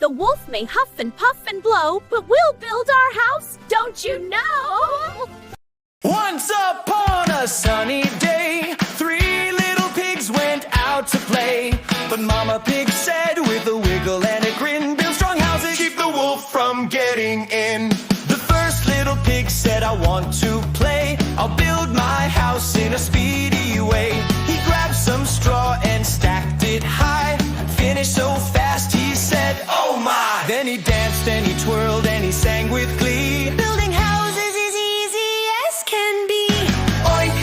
The wolf may huff and puff and blow, but we'll build our house, don't you know? Once upon a sunny day, 3 little pigs went out to play. But Mama Pig said with a wiggle and a grin, build strong houses, keep the wolf from getting in. The first little pig said, I want to play. I'll build my house in a speedy way. He grabbed some straw and stacked it high. Finished so fast he said, oh my! Then he danced and he twirled and he sang with glee. Building houses is easy as can be. Oink,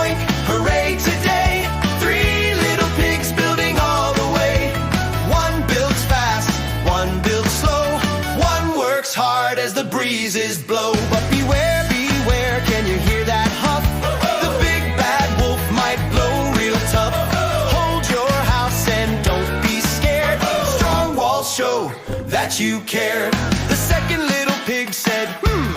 oink, hooray today. 3 little pigs building all the way. One builds fast, one builds slow. One works hard as the breezes blow. But beware, beware, can you hear that huff? The big bad wolf might blow real tough. Hold your house and don't be scared. Strong walls show that you care. The second little pig said,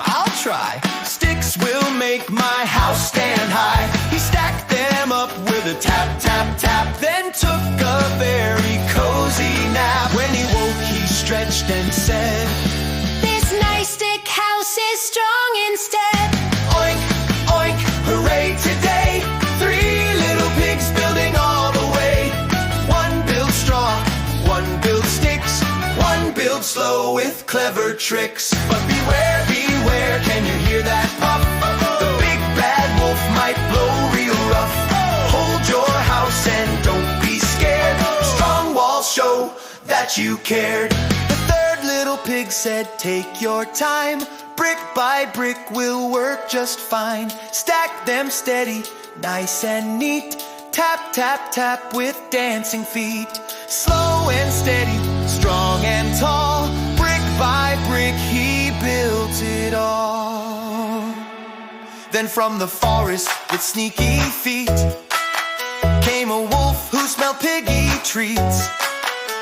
I'll try. Sticks will make my house stand high. He stacked them up with a tap, tap, tap, then took a very cozy nap. When he woke, he stretched and said, this nice stick house is strong instead. Oink, oink, hooray today. 3 little pigs building all the way. One builds straw, one builds sticks, one builds slow with clever tricks. But beware, beware, can you hear that puff? The big bad wolf might blow real rough. Hold your house and don't be scared. Strong walls show that you cared. The third little pig said, take your time. Brick by brick will work just fine. Stack them steady, nice and neat. Tap, tap, tap with dancing feet. Slow and steady, strong and tall. Brick by brick he built it all. Then from the forest with sneaky feet came a wolf who smelled piggy treats.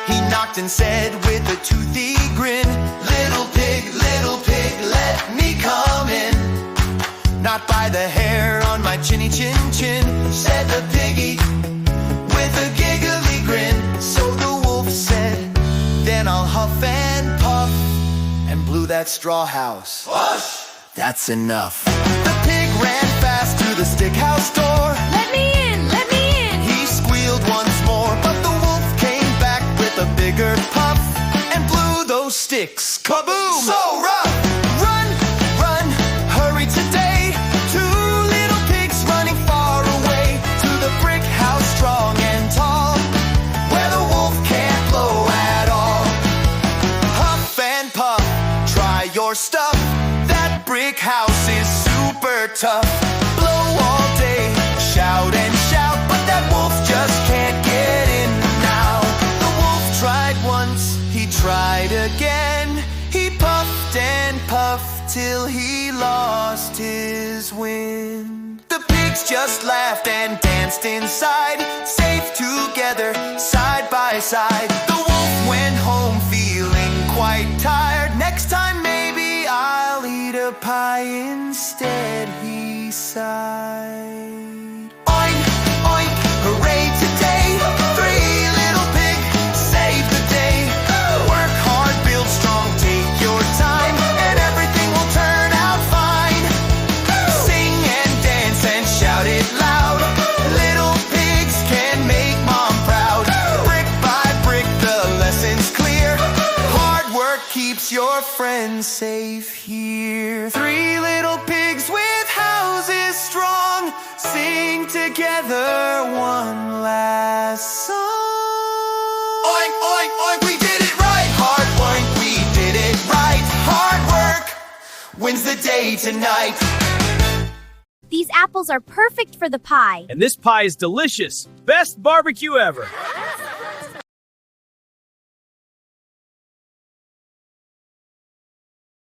He knocked and said with a toothy grin, little pig, let me come in. Not by the hair on my chinny chin chin, said the piggy with a giggly grin. So the wolf said, then I'll huff and puff, and blew that straw house. Hush! That's enough. The pig ran fast to the stick house door. Let me in, let me in. He squealed once more, but the wolf came back with a bigger puff and blew those sticks. Kaboom! So rough! Run, run, hurry today. 2 little pigs running far away to the brick house, strong and tall, where the wolf can't blow at all. Huff and puff, try your stuff. That brick house is super tough. Blow all day, shout and shout, but that wolf just can't get in now. The wolf tried once, he tried again. He puffed and puffed till he lost his wind. The pigs just laughed and danced inside, safe together, side by side. The wolf went home feeling quite tired. Next time maybe I'll eat a pie instead, he sighed. Oink, oink, hooray today. 3 little pig saved the day. Work hard, build strong, take your time, and everything will turn out fine. Sing and dance and shout it loud. Little pigs can make mom proud. Brick by brick the lesson's clear. Hard work keeps your friends safe here. 3 little pigs with houses strong sing together one last song. Oink, oink, oink, we did it right. Hard oink, we did it right. Hard work wins the day tonight. These apples are perfect for the pie. And this pie is delicious. Best barbecue ever.